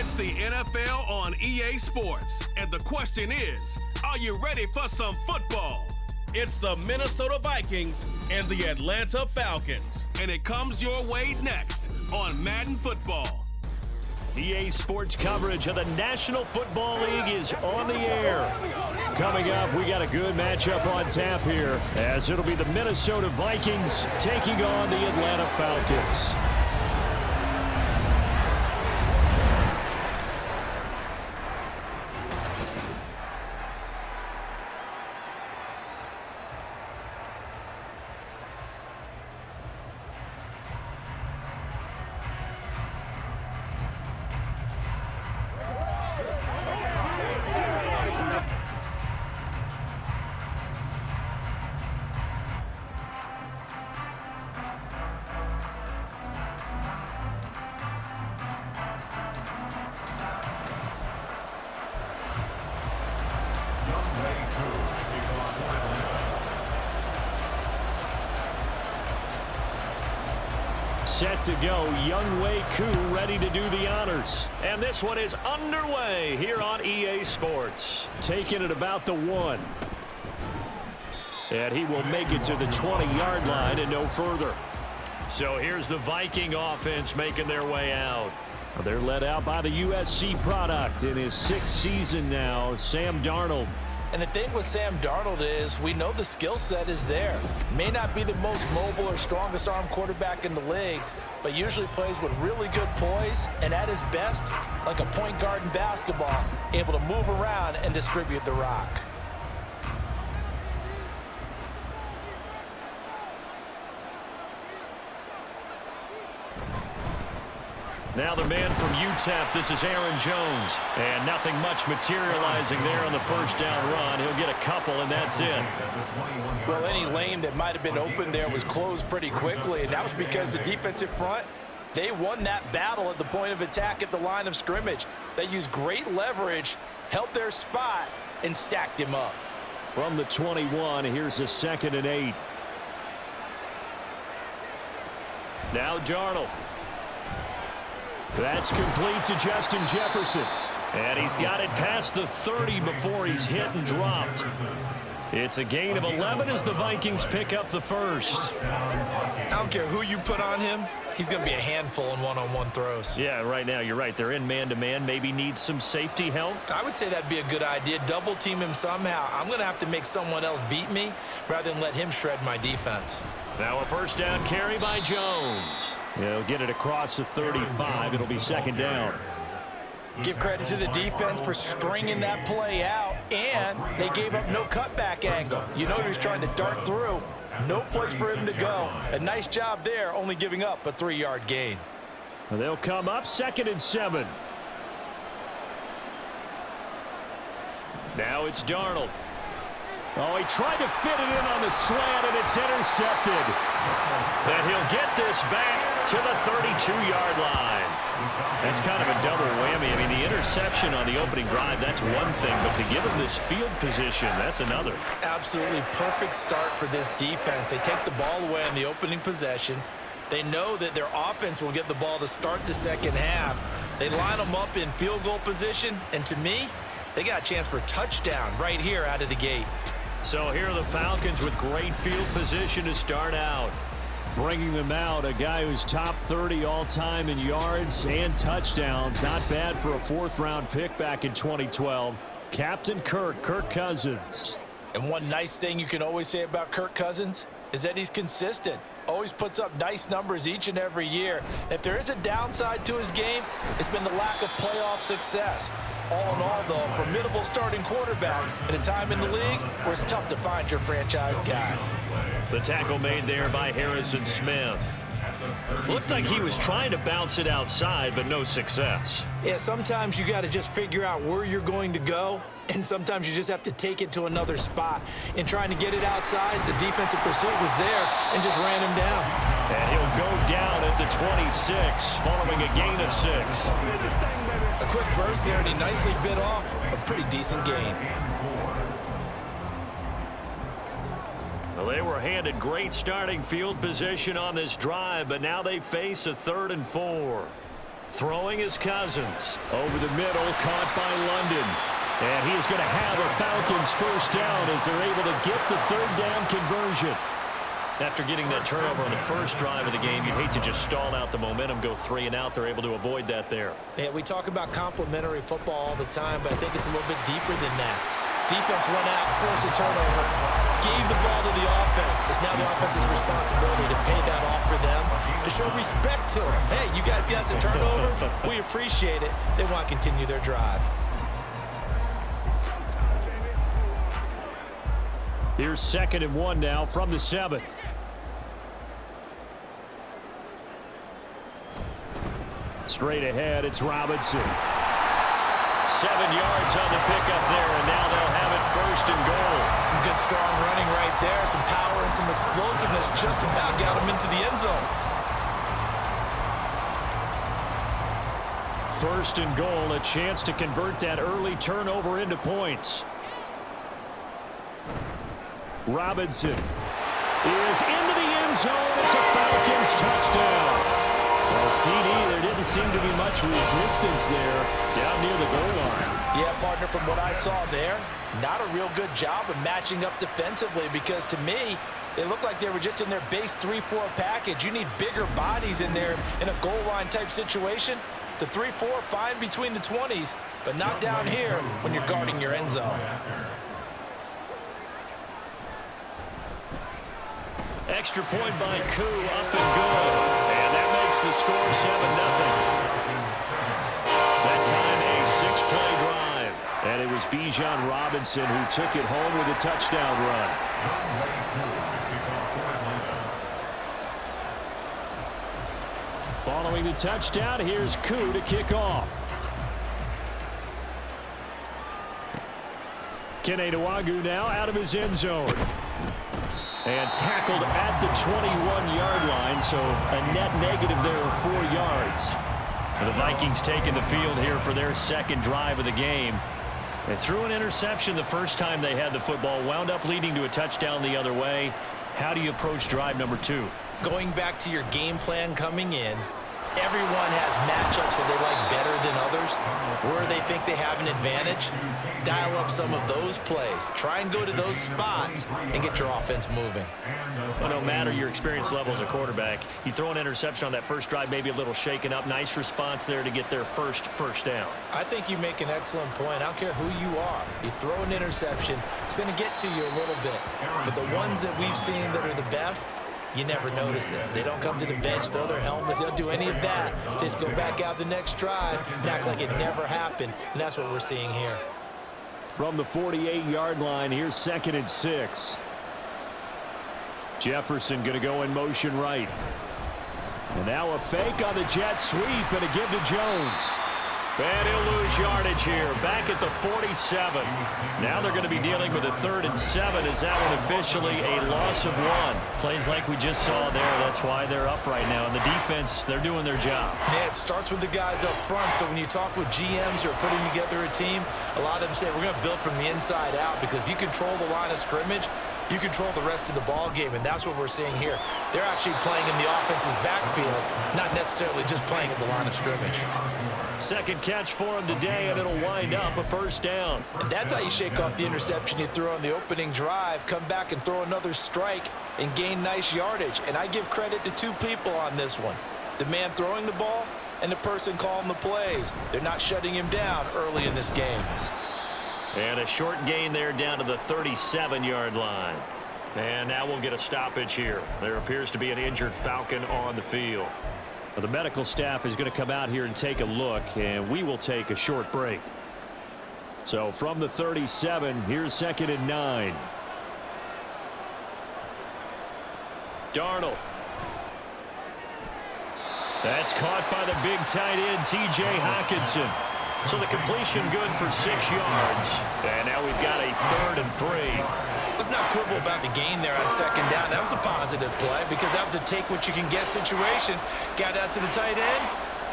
It's the NFL on EA Sports, and the question is, are you ready for some football? It's the Minnesota Vikings and the Atlanta Falcons, and it comes your way next on Madden Football. EA Sports coverage of the National Football League is on the air. Coming up, we got a good matchup on tap here, as it'll be the Minnesota Vikings taking on the Atlanta Falcons. Set to go, Younghoe Koo ready to do the honors. And this one is underway here on EA Sports. Taking it about the 1. And he will make it to the 20-yard line and no further. So here's the Viking offense making their way out. They're led out by the USC product in his 6th season now, Sam Darnold. And the thing with Sam Darnold is we know the skill set is there. May not be the most mobile or strongest arm quarterback in the league, but usually plays with really good poise and at his best, like a point guard in basketball, able to move around and distribute the rock. Now the man from UTEP, this is Aaron Jones. And nothing much materializing there on the first down run. He'll get a couple, and that's it. Well, any lane that might have been open there was closed pretty quickly, and that was because the defensive front, they won that battle at the point of attack at the line of scrimmage. They used great leverage, held their spot, and stacked him up. From the 21, here's a 2nd and 8. Now Darnold. That's complete to Justin Jefferson. And he's got it past the 30 before he's hit and dropped. It's a gain of 11 as the Vikings pick up the first. I don't care who you put on him. He's going to be a handful in one-on-one throws. Yeah, right now, you're right. They're in man-to-man. Maybe need some safety help. I would say that'd be a good idea. Double team him somehow. I'm going to have to make someone else beat me rather than let him shred my defense. Now a first down carry by Jones. He'll get it across the 35. It'll be 2nd down. Give credit to the defense for stringing that play out, and they gave up no cutback angle. You know he was trying to dart through. No place for him to go. A nice job there, only giving up a 3-yard gain. They'll come up 2nd and 7. Now it's Darnold. Oh, he tried to fit it in on the slant, and it's intercepted. And he'll get this back to the 32-yard line. That's kind of a double whammy. I mean, the interception on the opening drive, that's one thing, but to give him this field position, that's another. Absolutely perfect start for this defense. They take the ball away on the opening possession. They know that their offense will get the ball to start the second half. They line them up in field goal position, and to me, they got a chance for a touchdown right here out of the gate. So here are the Falcons with great field position to start out. Bringing them out, a guy who's top 30 all-time in yards and touchdowns. Not bad for a 4th-round pick back in 2012. Captain Kirk Cousins. And one nice thing you can always say about Kirk Cousins is that he's consistent. Always puts up nice numbers each and every year. If there is a downside to his game, it's been the lack of playoff success. All in all, though, a formidable starting quarterback at a time in the league where it's tough to find your franchise guy. The tackle made there by Harrison Smith. Looked like he was trying to bounce it outside, but no success. Yeah, sometimes you got to just figure out where you're going to go, and sometimes you just have to take it to another spot. In trying to get it outside, the defensive pursuit was there and just ran him down. And he'll go down at the 26, following a gain of 6. A quick burst there, and he nicely bit off a pretty decent gain. Well, they were handed great starting field position on this drive, but now they face a 3rd and 4. Throwing is Cousins. Over the middle, caught by London. And he is going to have a Falcons first down as they're able to get the third down conversion. After getting that turnover on the first drive of the game, you'd hate to just stall out the momentum, go 3 and out. They're able to avoid that there. Yeah, we talk about complementary football all the time, but I think it's a little bit deeper than that. Defense went out, forced a turnover, gave the ball to the offense. It's now the offense's responsibility to pay that off for them, to show respect to them. Hey, you guys got the turnover? We appreciate it. They want to continue their drive. Here's 2nd and 1 now from the 7. Straight ahead, it's Robinson. 7 yards on the pickup there, and now they'll have it 1st and goal. Some good, strong running right there. Some power and some explosiveness just about got him into the end zone. 1st and goal, a chance to convert that early turnover into points. Robinson is into the end zone. It's a Falcons touchdown. Well, CD, there didn't seem to be much resistance there down near the goal line. Yeah, partner, from what I saw there, not a real good job of matching up defensively because to me, they looked like they were just in their base 3-4 package. You need bigger bodies in there in a goal line type situation. The 3-4, fine between the 20s, but not down here when you're guarding your end zone. Extra point by Koo, up and good. And that makes the score 7-0. That time a 6-play drive. And it was Bijan Robinson who took it home with a touchdown run. Following the touchdown, here's Koo to kick off. Keneduagu now out of his end zone. And tackled at the 21-yard line, so a net negative there of 4 yards. And the Vikings taking the field here for their 2nd drive of the game. They threw an interception the first time they had the football, wound up leading to a touchdown the other way. How do you approach drive number 2? Going back to your game plan coming in, everyone has matchups that they like better than others, where they think they have an advantage. Dial up some of those plays. Try and go to those spots and get your offense moving. Well, no matter your experience level as a quarterback, you throw an interception on that first drive, maybe a little shaken up. Nice response there to get their first down. I think you make an excellent point. I don't care who you are. You throw an interception, it's going to get to you a little bit. But the ones that we've seen that are the best, you never notice it. They don't come to the bench, throw their helmets. They don't do any of that. They just go back out the next drive and act like it never happened. And that's what we're seeing here. From the 48-yard line, here's 2nd and 6. Jefferson going to go in motion right. And now a fake on the jet sweep and a give to Jones. And he'll lose yardage here, back at the 47. Now they're going to be dealing with a 3rd and 7. Is that one officially a loss of 1? Plays like we just saw there. That's why they're up right now. And the defense, they're doing their job. Yeah, it starts with the guys up front. So when you talk with GMs who are putting together a team, a lot of them say we're going to build from the inside out because if you control the line of scrimmage, you control the rest of the ball game, and that's what we're seeing here. They're actually playing in the offense's backfield, not necessarily just playing at the line of scrimmage. 2nd catch for him today, and it'll wind up a 1st down. And that's how you shake off the interception you threw on the opening drive, come back and throw another strike and gain nice yardage. And I give credit to 2 people on this one. The man throwing the ball and the person calling the plays. They're not shutting him down early in this game. And a short gain there down to the 37-yard line. And now we'll get a stoppage here. There appears to be an injured Falcon on the field. Well, the medical staff is going to come out here and take a look, and we will take a short break. So from the 37, here's 2nd and 9. Darnold. That's caught by the big tight end, T.J. Hockenson. So the completion good for 6 yards. And now we've got a 3rd and 3. Let's not quibble about the gain there on 2nd down. That was a positive play because that was a take-what-you-can-get situation. Got out to the tight end.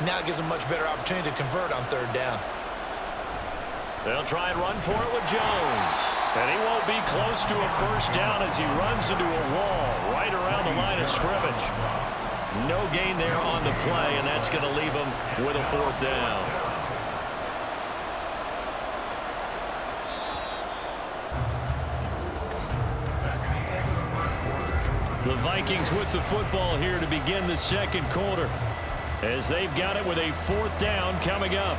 Now it gives them a much better opportunity to convert on 3rd down. They'll try and run for it with Jones. And he won't be close to a 1st down as he runs into a wall right around the line of scrimmage. No gain there on the play, and that's going to leave them with a 4th down. The Vikings with the football here to begin the 2nd quarter, as they've got it with a 4th down coming up.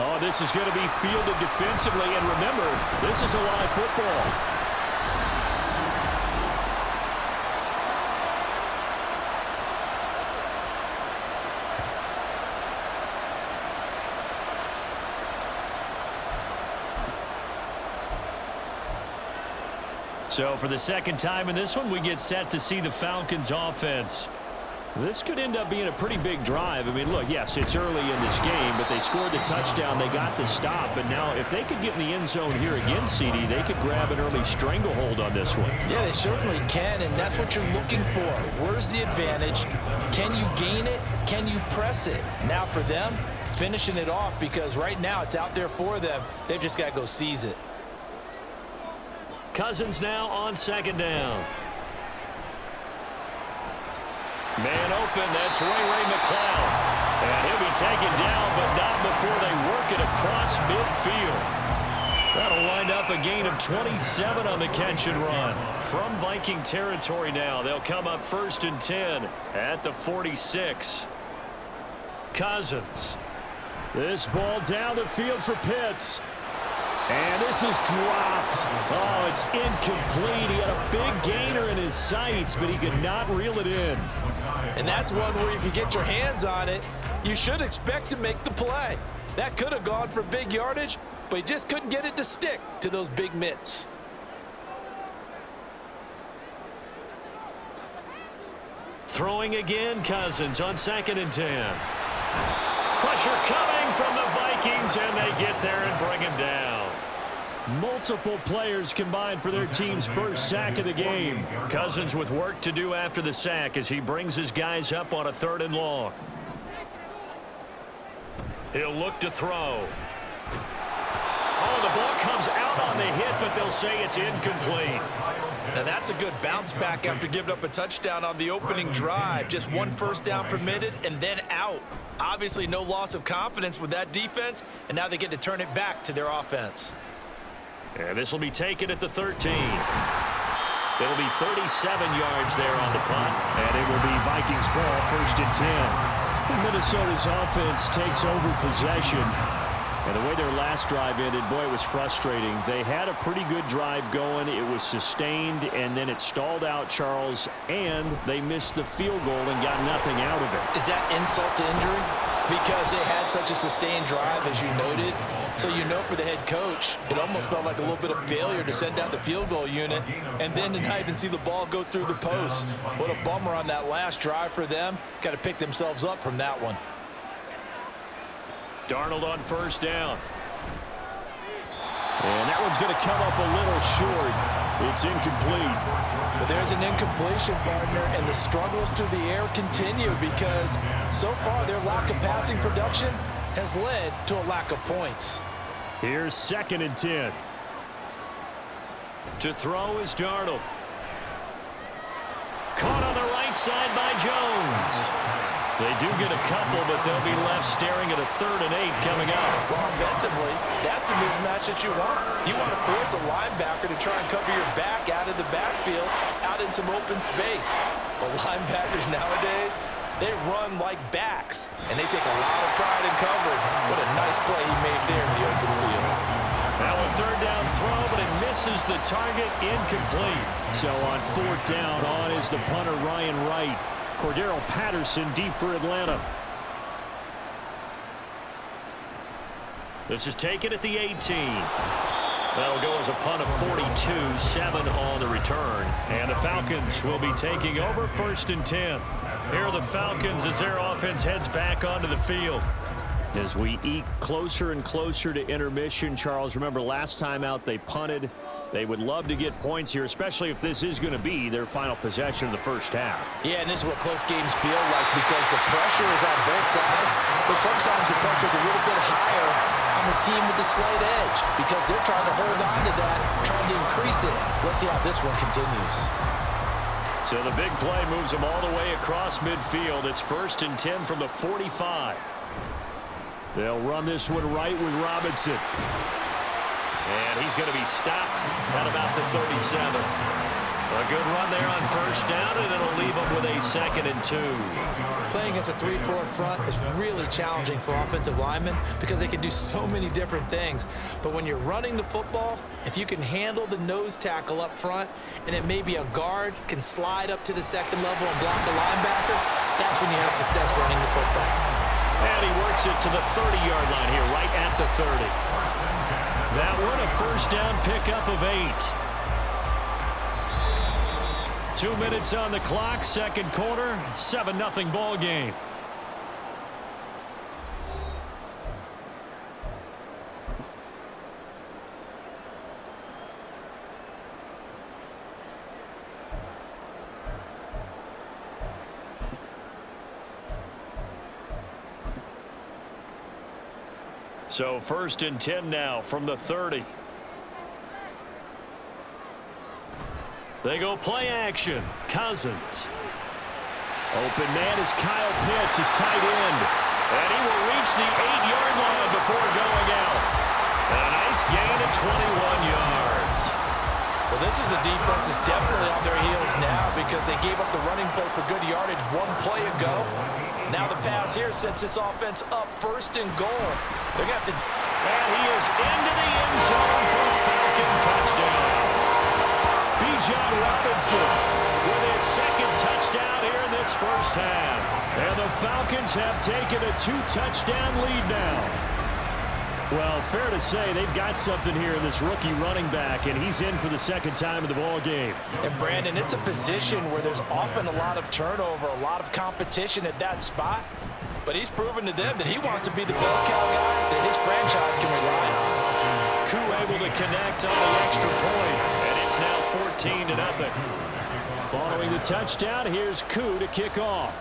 Oh, this is going to be fielded defensively, and remember, this is a live football. So for the 2nd time in this one, we get set to see the Falcons offense. This could end up being a pretty big drive. I mean, look, yes, it's early in this game, but they scored the touchdown. They got the stop. And now if they could get in the end zone here again, CD, they could grab an early stranglehold on this one. Yeah, they certainly can, and that's what you're looking for. Where's the advantage? Can you gain it? Can you press it? Now for them, finishing it off, because right now it's out there for them. They've just got to go seize it. Cousins now on 2nd down. Man open, that's Ray McCloud. And he'll be taken down, but not before they work it across midfield. That'll wind up a gain of 27 on the catch and run. From Viking territory now, they'll come up 1st and 10 at the 46. Cousins. This ball down the field for Pitts. And this is dropped. Oh, it's incomplete. He had a big gainer in his sights, but he could not reel it in. And that's one where if you get your hands on it, you should expect to make the play. That could have gone for big yardage, but he just couldn't get it to stick to those big mitts. Throwing again, Cousins on 2nd and 10. Pressure coming from the Vikings, and they get there and bring him down. Multiple players combined for their team's 1st sack of the game. Cousins with work to do after the sack as he brings his guys up on a 3rd and long. He'll look to throw. Oh, the ball comes out on the hit, but they'll say it's incomplete. Now that's a good bounce back after giving up a touchdown on the opening drive. Just 1 first down permitted and then out. Obviously no loss of confidence with that defense, and now they get to turn it back to their offense. And this will be taken at the 13. It'll be 37 yards there on the punt, and it will be Vikings ball 1st and 10. Minnesota's offense takes over possession. And the way their last drive ended, boy, it was frustrating. They had a pretty good drive going. It was sustained, and then it stalled out, Charles, and they missed the field goal and got nothing out of it. Is that insult to injury? Because they had such a sustained drive, as you noted. So you know for the head coach, it almost felt like a little bit of failure to send out the field goal unit and then to not even see the ball go through the post. What a bummer on that last drive for them. Got to pick themselves up from that one. Darnold on 1st down. And that one's going to come up a little short. It's incomplete. But there's an incompletion, partner, and the struggles through the air continue because so far their lack of passing production has led to a lack of points. Here's 2nd and 10. To throw is Darnold. Caught on the right side by Jones. They do get a couple, but they'll be left staring at a 3rd and 8 coming up. Well, offensively, that's the mismatch that you want. You want to force a linebacker to try and cover your back out of the backfield, out in some open space. But linebackers nowadays, they run like backs, and they take a lot of pride in covering. What a nice play he made there in the open field. Now a 3rd down throw, but it misses the target, incomplete. So on 4th down, on is the punter Ryan Wright. Cordero Patterson deep for Atlanta. This is taken at the 18. That'll go as a punt of 42, 7 on the return. And the Falcons will be taking over 1st and 10. Here are the Falcons as their offense heads back onto the field. As we eke closer and closer to intermission, Charles, remember last time out they punted. They would love to get points here, especially if this is going to be their final possession of the first half. Yeah, and this is what close games feel like because the pressure is on both sides, but sometimes the pressure is a little bit higher on the team with the slight edge because they're trying to hold on to that, trying to increase it. Let's see how this one continues. So the big play moves them all the way across midfield. It's 1st and 10 from the 45. They'll run this one right with Robinson. And he's going to be stopped at about the 37. A good run there on 1st down, and it'll leave them with a 2nd and 2. Playing against a 3-4 front is really challenging for offensive linemen because they can do so many different things. But when you're running the football, if you can handle the nose tackle up front, and it may be a guard can slide up to the 2nd level and block a linebacker, that's when you have success running the football. And he works it to the 30-yard line here, right at the 30. That one a 1st down pickup of 8. 2 minutes on the clock, 2nd quarter, 7-0 ball game. So 1st and 10 now from the 30. They go play action. Cousins. Open man is Kyle Pitts, his tight end. And he will reach the 8-yard line before going out. A nice gain of 21 yards. Well, this is a defense that's definitely on their heels now because they gave up the running play for good yardage 1 play ago. Now the pass here sets this offense up 1st and goal. They're going to have to... And he is into the end zone for a Falcon touchdown. Bijan Robinson with his 2nd touchdown here in this first half. And the Falcons have taken a 2-touchdown lead now. Well, fair to say they've got something here in this rookie running back, and he's in for the 2nd time of the ball game. And Brandon, it's a position where there's often a lot of turnover, a lot of competition at that spot. But he's proven to them that he wants to be the bell cow guy that his franchise can rely on. Koo able to connect on the extra point, and it's now 14-0. Following the touchdown, here's Koo to kick off.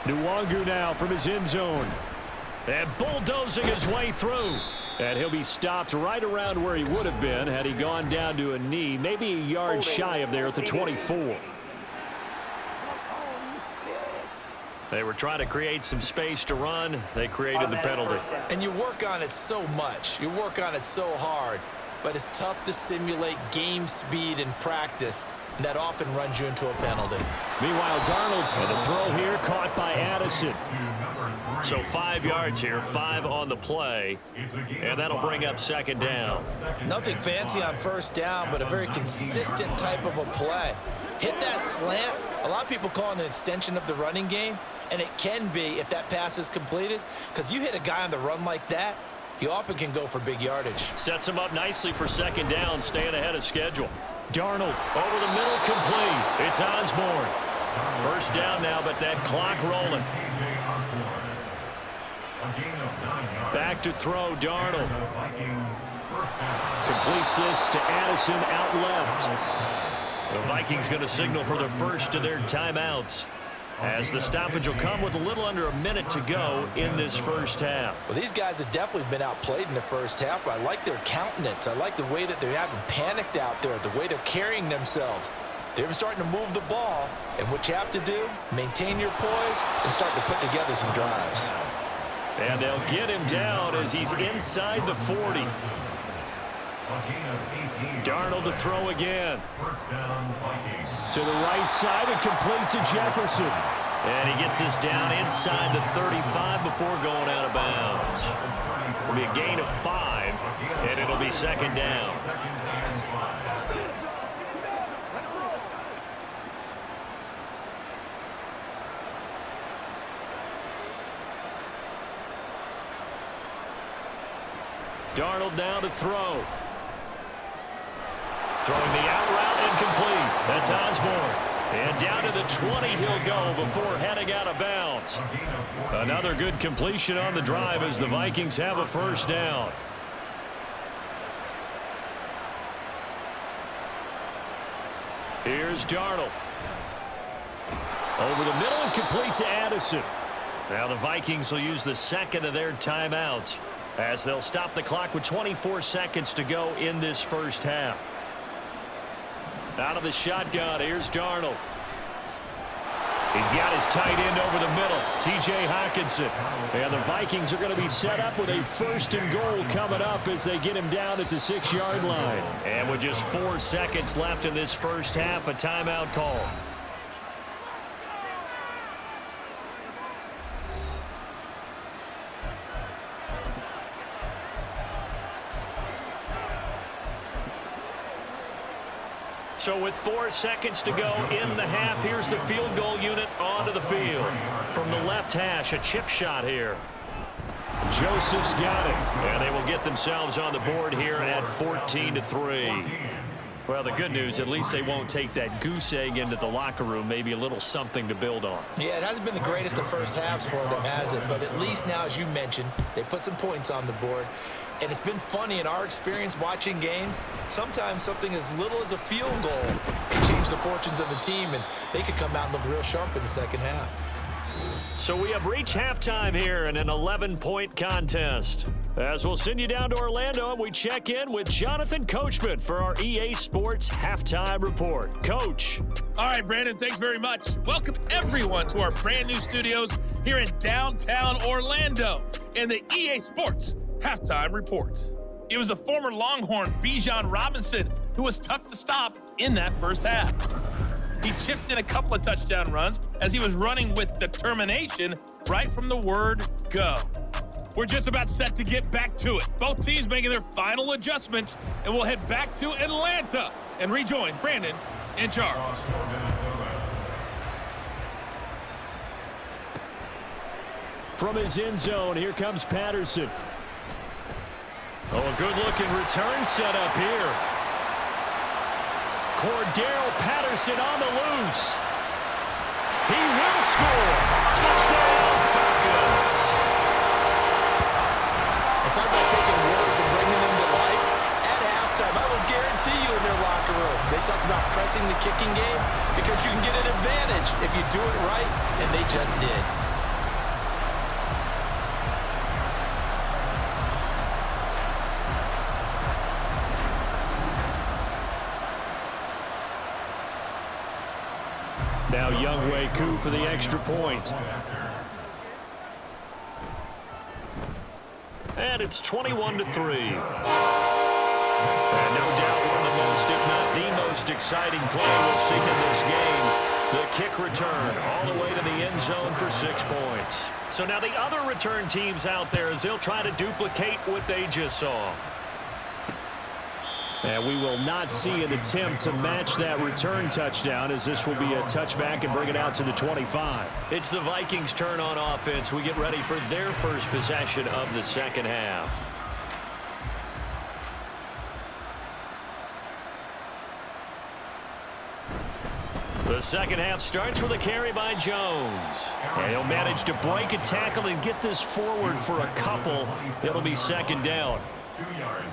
Nwangu now from his end zone. And bulldozing his way through. And he'll be stopped right around where he would have been had he gone down to a knee, maybe a yard shy of there at the 24. They were trying to create some space to run. They created the penalty. And you work on it so much. You work on it so hard. But it's tough to simulate game speed in practice. And that often runs you into a penalty. Meanwhile, Darnold's going to throw here, caught by Addison. So 5 yards here, 5 on the play. And that'll bring up 2nd down. Nothing fancy on 1st down, but a very consistent type of a play. Hit that slant. A lot of people call it an extension of the running game. And it can be if that pass is completed. Because you hit a guy on the run like that, you often can go for big yardage. Sets him up nicely for 2nd down, staying ahead of schedule. Darnold over the middle, complete. It's Osborne. 1st down now, but that clock rolling. Back to throw, Darnold. Completes this to Addison out left. The Vikings going to signal for the first of their timeouts, as the stoppage will come with a little under a minute to go in this first half. Well, these guys have definitely been outplayed in the first half, but I like their countenance. I like the way that they haven't panicked out there, the way they're carrying themselves. They're starting to move the ball, and what you have to do, maintain your poise and start to put together some drives. And they'll get him down as he's inside the 40. Darnold to throw again. To the right side and complete to Jefferson. And he gets this down inside the 35 before going out of bounds. It'll be a gain of 5, and it'll be 2nd down. Darnold now to throw. Throwing the out route incomplete. That's Osborne. And down to the 20 he'll go before heading out of bounds. Another good completion on the drive as the Vikings have a first down. Here's Darnold. Over the middle and complete to Addison. Now the Vikings will use the second of their timeouts as they'll stop the clock with 24 seconds to go in this first half. Out of the shotgun, here's Darnold. He's got his tight end over the middle, T.J. Hockenson. And the Vikings are going to be set up with a first and goal coming up as they get him down at the 6-yard line. And with just 4 seconds left in this first half, a timeout call. So with 4 seconds to go in the half, here's the field goal unit onto the field. From the left hash, a chip shot here. Joseph's got it. And they will get themselves on the board here at 14-3. Well, the good news, at least they won't take that goose egg into the locker room. Maybe a little something to build on. Yeah, it hasn't been the greatest of first halves for them, has it? But at least now, as you mentioned, they put some points on the board. And it's been funny in our experience watching games. Sometimes something as little as a field goal can change the fortunes of a team, and they could come out and look real sharp in the second half. So we have reached halftime here in an 11-point contest. As we'll send you down to Orlando, and we check in with Jonathan Coachman for our EA Sports Halftime Report. Coach. All right, Brandon, thanks very much. Welcome, everyone, to our brand-new studios here in downtown Orlando in the EA Sports Halftime Report. It was a former Longhorn, Bijan Robinson, who was tough to stop in that first half. He chipped in a couple of touchdown runs as he was running with determination right from the word go. We're just about set to get back to it. Both teams making their final adjustments, and we'll head back to Atlanta and rejoin Brandon and Charles. From his end zone, here comes Patterson. Oh, a good-looking return set up here. Cordero Patterson on the loose. He will score. Touchdown, Falcons. It's all about taking words and bringing them to life. At halftime, I will guarantee you in their locker room, they talked about pressing the kicking game because you can get an advantage if you do it right, and they just did. Now Younghoe Koo for the extra point. And it's 21-3. And no doubt one of the most, if not the most exciting play we'll see in this game. The kick return all the way to the end zone for 6 points. So now the other return teams out there as they'll try to duplicate what they just saw. And we will not see an attempt to match that return touchdown as this will be a touchback and bring it out to the 25. It's the Vikings' turn on offense. We get ready for their first possession of the second half. The second half starts with a carry by Jones. And he'll manage to break a tackle and get this forward for a couple. It'll be second down.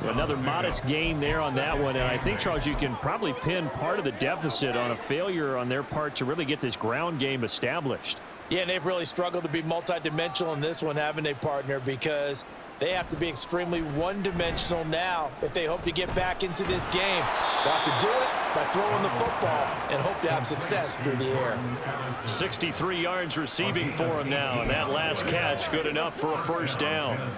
Another modest gain there on that one, and I think, Charles, you can probably pin part of the deficit on a failure on their part to really get this ground game established. Yeah, and they've really struggled to be multidimensional in this one, haven't they, partner, because they have to be extremely one-dimensional now if they hope to get back into this game. They'll have to do it by throwing the football and hope to have success through the air. 63 yards receiving for him now, and that last catch good enough for a first down.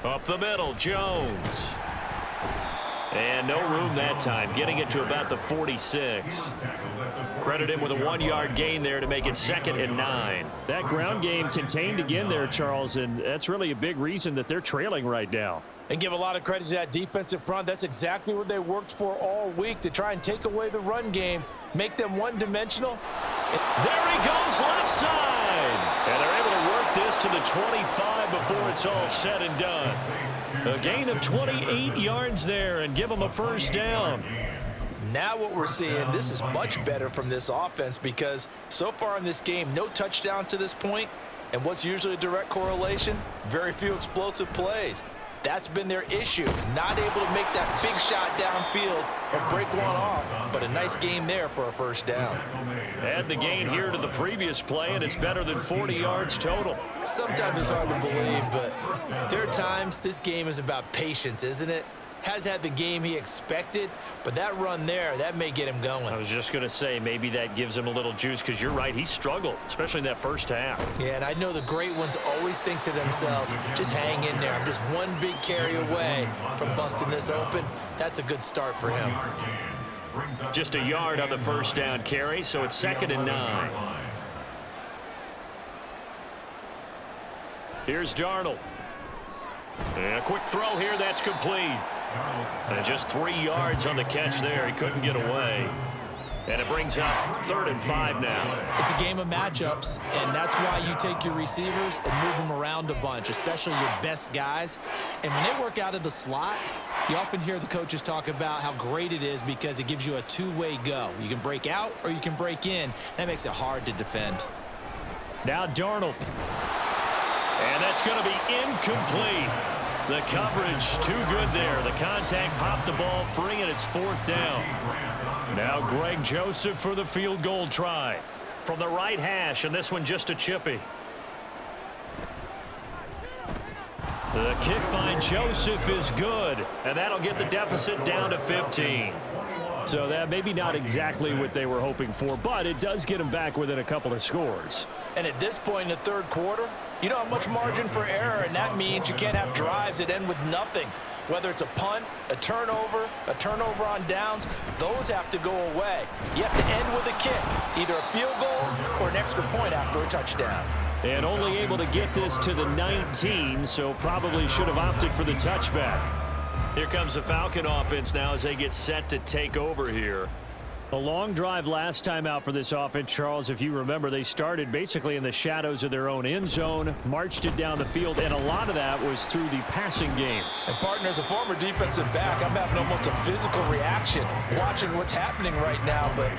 Up the middle, Jones. And no room that time, getting it to about the 46. Credit him with a 1-yard gain there to make it 2nd and 9. That ground game contained again there, Charles, and that's really a big reason that they're trailing right now. And give a lot of credit to that defensive front. That's exactly what they worked for all week, to try and take away the run game, make them one-dimensional. There he goes, left side. And they're able to work this to the 25 before it's all said and done. A gain of 28 yards there and give them a first down. Now what we're seeing, this is much better from this offense because so far in this game, no touchdown to this point, and what's usually a direct correlation? Very few explosive plays. That's been their issue, not able to make that big shot downfield or break one off, but a nice game there for a first down. Add the gain here to the previous play, and it's better than 40 yards total. Sometimes it's hard to believe, but there are times this game is about patience, isn't it? Has had the game he expected, but that run there, that may get him going. I was just going to say maybe that gives him a little juice because you're right, he struggled, especially in that first half. Yeah, and I know the great ones always think to themselves, just hang in there. I'm just one big carry away from busting this open. That's a good start for him. Just a yard on the first down carry, so it's 2nd and 9. Here's Darnold. And a quick throw here, that's complete. And just 3 yards on the catch there. He couldn't get away. And it brings up 3rd and 5 now. It's a game of matchups, and that's why you take your receivers and move them around a bunch, especially your best guys. And when they work out of the slot, you often hear the coaches talk about how great it is because it gives you a two-way go. You can break out or you can break in. That makes it hard to defend. Now Darnold. And that's going to be incomplete. The coverage too good there. The contact popped the ball free, and it's 4th down. Now Greg Joseph for the field goal try. From the right hash, and this one just a chippy. The kick by Joseph is good, and that'll get the deficit down to 15. So that maybe not exactly what they were hoping for, but it does get them back within a couple of scores. And at this point in the third quarter, you don't have much margin for error, and that means you can't have drives that end with nothing. Whether it's a punt, a turnover on downs, those have to go away. You have to end with a kick, either a field goal or an extra point after a touchdown. And only able to get this to the 19, so probably should have opted for the touchback. Here comes the Falcon offense now as they get set to take over here. A long drive last time out for this offense, Charles. If you remember, they started basically in the shadows of their own end zone, marched it down the field, and a lot of that was through the passing game. And partner, as a former defensive back, I'm having almost a physical reaction watching what's happening right now. But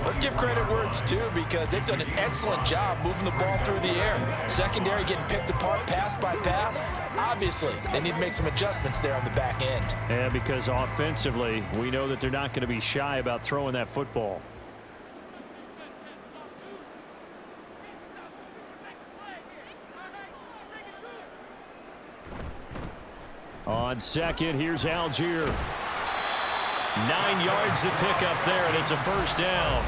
let's give credit where it's due because they've done an excellent job moving the ball through the air. Secondary getting picked apart pass by pass. Obviously, they need to make some adjustments there on the back end. Yeah, because offensively, we know that they're not going to be shy about throwing that football. On second, here's Algier. 9 yards to pick up there, and it's a first down.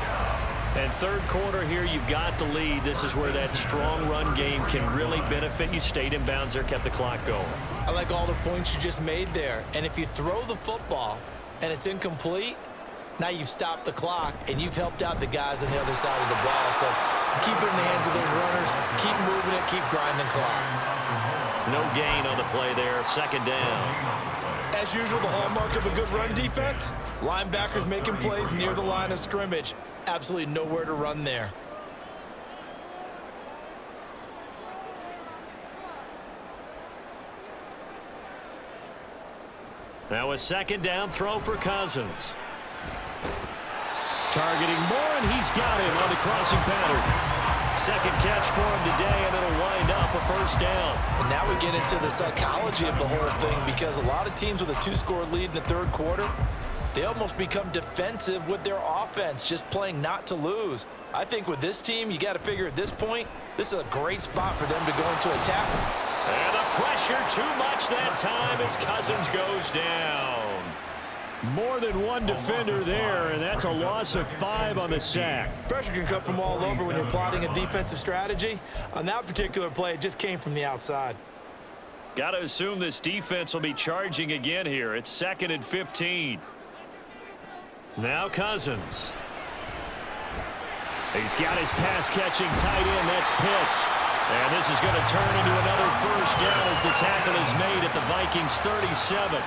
And third quarter here, you've got the lead. This is where that strong run game can really benefit you. Stayed in bounds there, kept the clock going. I like all the points you just made there. And if you throw the football and it's incomplete, now you've stopped the clock and you've helped out the guys on the other side of the ball. So keep it in the hands of those runners. Keep moving it. Keep grinding the clock. No gain on the play there. Second down. As usual, the hallmark of a good run defense, linebackers making plays near the line of scrimmage. Absolutely nowhere to run there. Now a second down throw for Cousins. Targeting Moore, and he's got him on the crossing pattern. Second catch for him today, and it'll wind up a first down. And now we get into the psychology of the whole thing because a lot of teams with a 2-score lead in the third quarter, they almost become defensive with their offense, just playing not to lose. I think with this team, you got to figure at this point, this is a great spot for them to go into attack. And the pressure too much that time as Cousins goes down. More than one defender there, and that's a loss of 5 on the sack. Pressure can come from all over when you're plotting a defensive strategy. On that particular play, it just came from the outside. Got to assume this defense will be charging again here. It's 2nd and 15. Now Cousins. He's got his pass-catching tight end. That's Pitts. And this is going to turn into another first down as the tackle is made at the Vikings 37.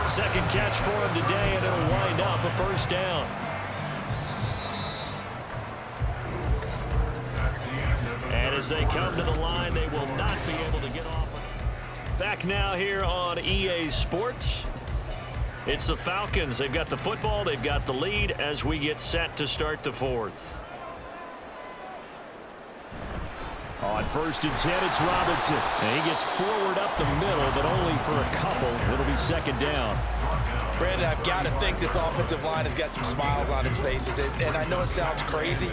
Second catch for him today, and it'll wind up a first down. And As they come to the line, they will not be able to get off. Back now here on EA Sports. It's the Falcons. They've got the football. They've got the lead as we get set to start the fourth. On 1st and 10, it's Robinson. And he gets forward up the middle, but only for a couple. It'll be 2nd down. Brandon, I've got to think this offensive line has got some smiles on its faces. And I know it sounds crazy,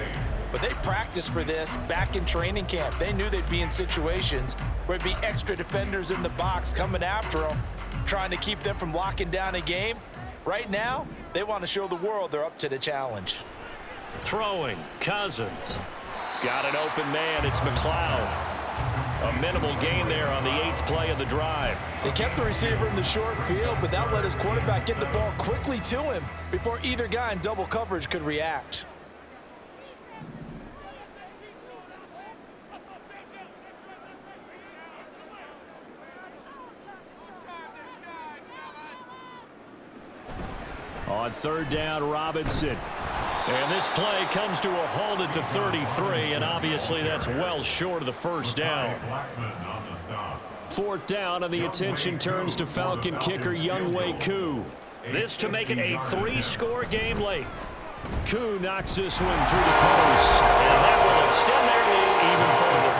but they practiced for this back in training camp. They knew they'd be in situations where it'd be extra defenders in the box coming after them, trying to keep them from locking down a game. Right now, they want to show the world they're up to the challenge. Throwing, Cousins. Got an open man. It's McLeod. A minimal gain there on the 8th play of the drive. They kept the receiver in the short field, but that let his quarterback get the ball quickly to him before either guy in double coverage could react. On 3rd down, Robinson. And this play comes to a halt at the 33, and obviously that's well short of the 1st down. 4th down, and the attention turns to Falcon kicker Younghoe Koo. This to make it a 3-score game late. Koo knocks this one through the post, and that will extend their lead even further.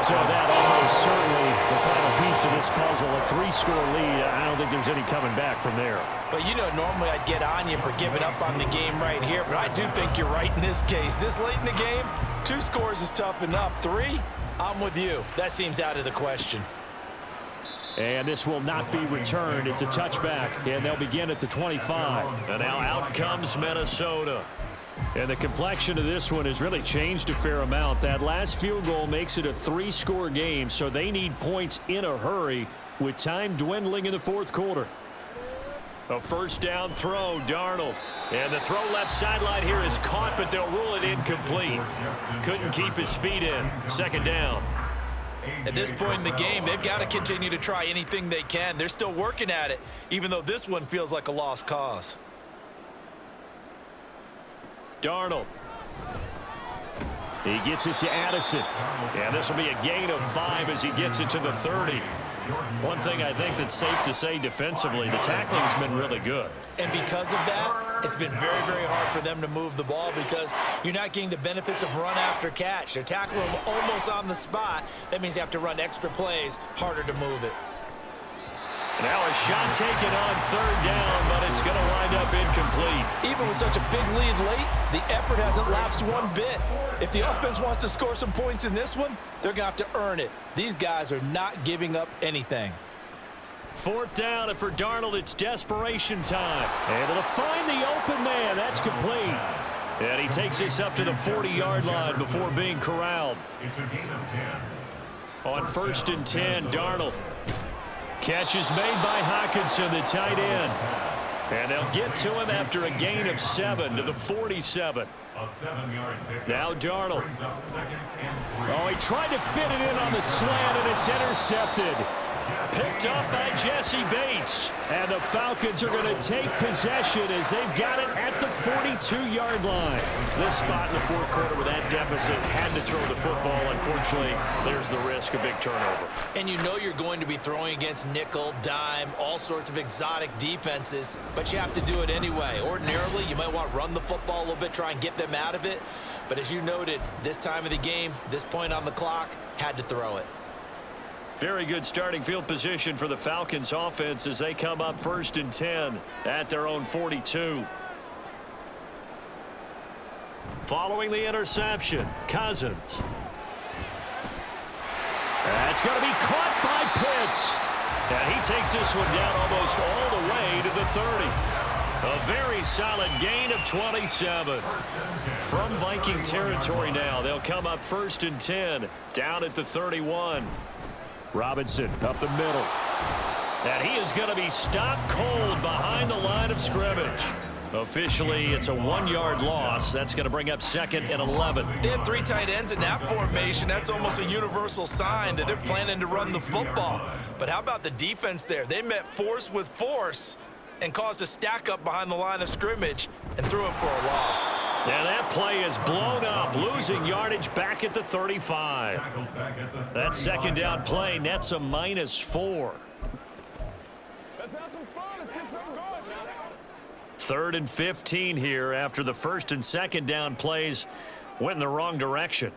So that almost certainly the final piece to this puzzle, a 3-score lead. I don't think there's any coming back from there. But you know, normally I'd get on you for giving up on the game right here, but I do think you're right in this case. This late in the game, 2 scores is tough enough. 3, I'm with you. That seems out of the question. And this will not be returned. It's a touchback, and they'll begin at the 25. And now out comes Minnesota. And the complexion of this one has really changed a fair amount. That last field goal makes it a 3-score game, so they need points in a hurry with time dwindling in the 4th quarter. A 1st down throw, Darnold. And the throw left sideline here is caught, but they'll rule it incomplete. Couldn't keep his feet in. 2nd down. At this point in the game, they've got to continue to try anything they can. They're still working at it, even though this one feels like a lost cause. Darnold. He gets it to Addison. And this will be a gain of 5 as he gets it to the 30. One thing I think that's safe to say defensively, the tackling's been really good. And because of that, it's been very, very hard for them to move the ball because you're not getting the benefits of run after catch. They're tackling them almost on the spot. That means you have to run extra plays, harder to move it. Now a shot taken on 3rd down, but it's going to wind up incomplete. Even with such a big lead late, the effort hasn't lapsed one bit. If the offense wants to score some points in this one, they're going to have to earn it. These guys are not giving up anything. 4th down, and for Darnold, it's desperation time. Able to find the open man. That's complete. And he takes this up to the 40-yard line before being corralled. It's a gain of 10. On 1st and 10, Darnold. Catch is made by Hockenson, the tight end. And they'll get to him after a gain of 7 to the 47. A 7-yard pickup. Now Darnold. Brings up 2nd and 3. Oh, he tried to fit it in on the slant, and it's intercepted. Picked up by Jesse Bates. And the Falcons are going to take possession as they've got it at the 42-yard line. This spot in the 4th quarter with that deficit, had to throw the football. Unfortunately, there's the risk of big turnover. And you know you're going to be throwing against nickel, dime, all sorts of exotic defenses, but you have to do it anyway. Ordinarily, you might want to run the football a little bit, try and get them out of it. But as you noted, this time of the game, this point on the clock, had to throw it. Very good starting field position for the Falcons offense as they come up 1st and 10 at their own 42. Following the interception, Cousins. That's going to be caught by Pitts. And he takes this one down almost all the way to the 30. A very solid gain of 27. From Viking territory now, they'll come up 1st and 10 down at the 31. Robinson up the middle. And he is going to be stopped cold behind the line of scrimmage. Officially, it's a 1-yard loss. That's going to bring up 2nd and 11. They had 3 tight ends in that formation. That's almost a universal sign that they're planning to run the football. But how about the defense there? They met force with force and caused a stack up behind the line of scrimmage and threw him for a loss. And that play is blown up, losing yardage back at the 35. That second down play nets a -4. Let's have some fun. Let's get something going. 3rd and 15 here after the first and second down plays went in the wrong direction.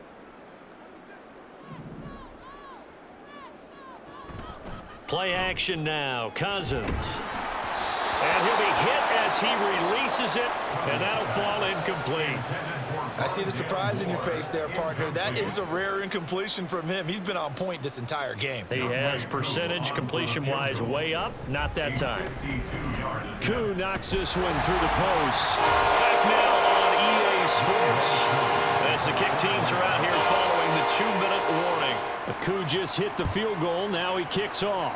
Play action now. Cousins. And he'll be hit as he releases it, and that'll fall incomplete. I see the surprise in your face there, partner. That is a rare incompletion from him. He's been on point this entire game. He has percentage completion-wise way up. Not that time. Koo knocks this one through the post. Back now on EA Sports as the kick teams are out here following the 2-minute warning. Koo just hit the field goal. Now he kicks off.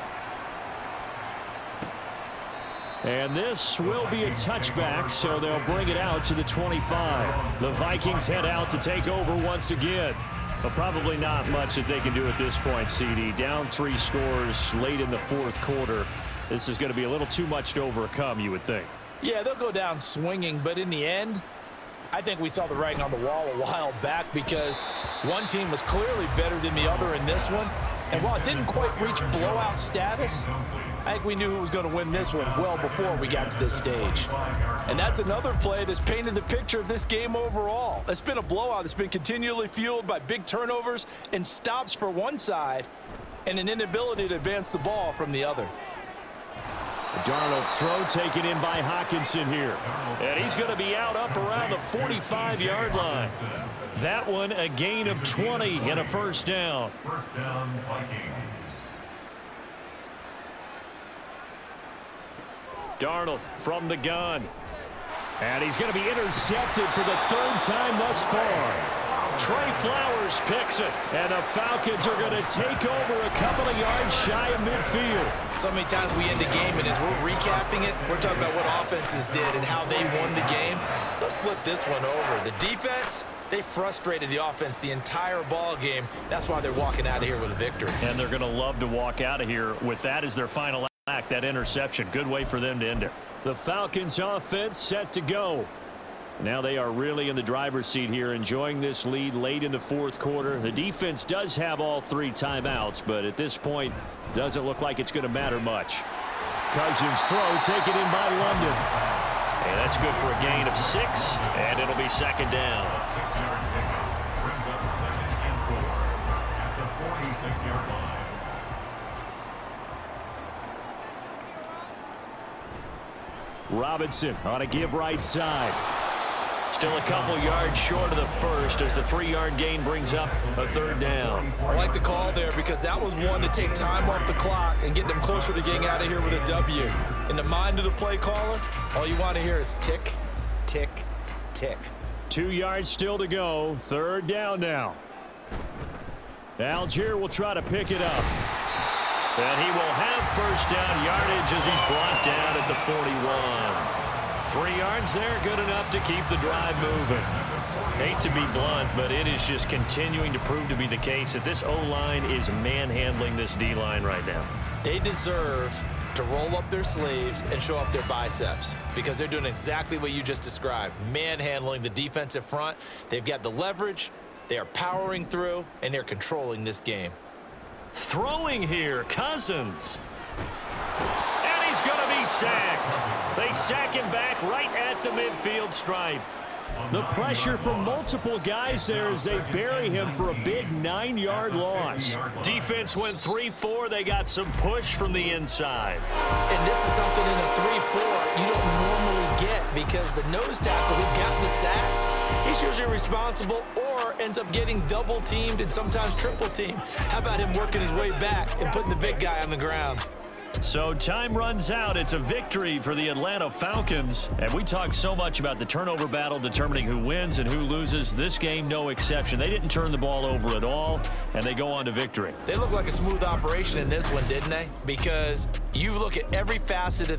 And this will be a touchback, so they'll bring it out to the 25. The Vikings head out to take over once again. But probably not much that they can do at this point, CD. Down 3 scores late in the 4th quarter. This is going to be a little too much to overcome, you would think. Yeah, they'll go down swinging, but in the end, I think we saw the writing on the wall a while back because one team was clearly better than the other in this one. And while it didn't quite reach blowout status, I think we knew who was going to win this one well before we got to this stage. And that's another play that's painted the picture of this game overall. It's been a blowout that's been continually fueled by big turnovers and stops for one side and an inability to advance the ball from the other. Darnold's throw taken in by Hawkinson here. And he's going to be out up around the 45-yard line. That one a gain of 20 and a first down. First down, Vikings. Darnold from the gun. And he's going to be intercepted for the 3rd time thus far. Trey Flowers picks it. And the Falcons are going to take over a couple of yards shy of midfield. So many times we end a game, and as we're recapping it, we're talking about what offenses did and how they won the game. Let's flip this one over. The defense, they frustrated the offense the entire ball game. That's why they're walking out of here with a victory. And they're going to love to walk out of here with that as their final act, that interception. Good way for them to end it. The Falcons offense set to go. Now they are really in the driver's seat here, enjoying this lead late in the 4th quarter. The defense does have all 3 timeouts, but at this point, doesn't look like it's going to matter much. Cousins' throw taken in by London. And that's good for a gain of 6, and it'll be second down. 6-yard pickup brings up 2nd and 4 at the 46-yard line. Robinson on a give right side. Still a couple yards short of the first as the 3-yard gain brings up a 3rd down. I like the call there because that was one to take time off the clock and get them closer to getting out of here with a W. In the mind of the play caller, all you want to hear is tick, tick, tick. 2 yards still to go. 3rd down now. Algier will try to pick it up. And he will have first down yardage as he's brought down at the 41. 3 yards there, good enough to keep the drive moving. Hate to be blunt, but it is just continuing to prove to be the case that this O-line is manhandling this D-line right now. They deserve to roll up their sleeves and show up their biceps because they're doing exactly what you just described, manhandling the defensive front. They've got the leverage, they are powering through, and they're controlling this game. Throwing here, Cousins. And he's going to be sacked. They sack him back right at the midfield stripe. The pressure from multiple guys there as they bury him for a big 9-yard loss. Defense went 3-4. They got some push from the inside. And this is something in a 3-4 you don't normally get because the nose tackle who got the sack, he's usually responsible or ends up getting double teamed and sometimes triple teamed. How about him working his way back and putting the big guy on the ground? So time runs out. It's a victory for the Atlanta Falcons. And we talked so much about the turnover battle determining who wins and who loses. This game, no exception. They didn't turn the ball over at all, and they go on to victory. They look like a smooth operation in this one, didn't they? Because you look at every facet of